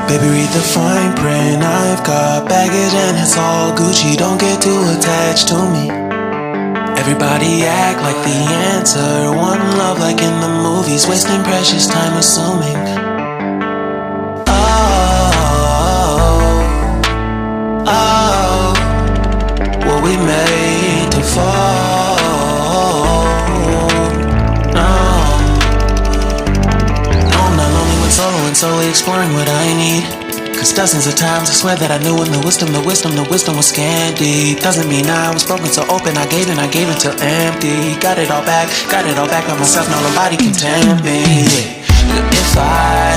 Baby, read the fine print. I've got baggage and it's all Gucci. Don't get too attached to me. Everybody act like the answer. One love like in the movies. Wasting precious time assuming. Oh, were we made to fall? No, I'm not lonely when solo and solely exploring what I need. Cause dozens of times I swear that I knew when the wisdom was scanty. Doesn't mean I was broken so open, I gave it till empty. Got it all back by myself, now nobody can tempt me. If I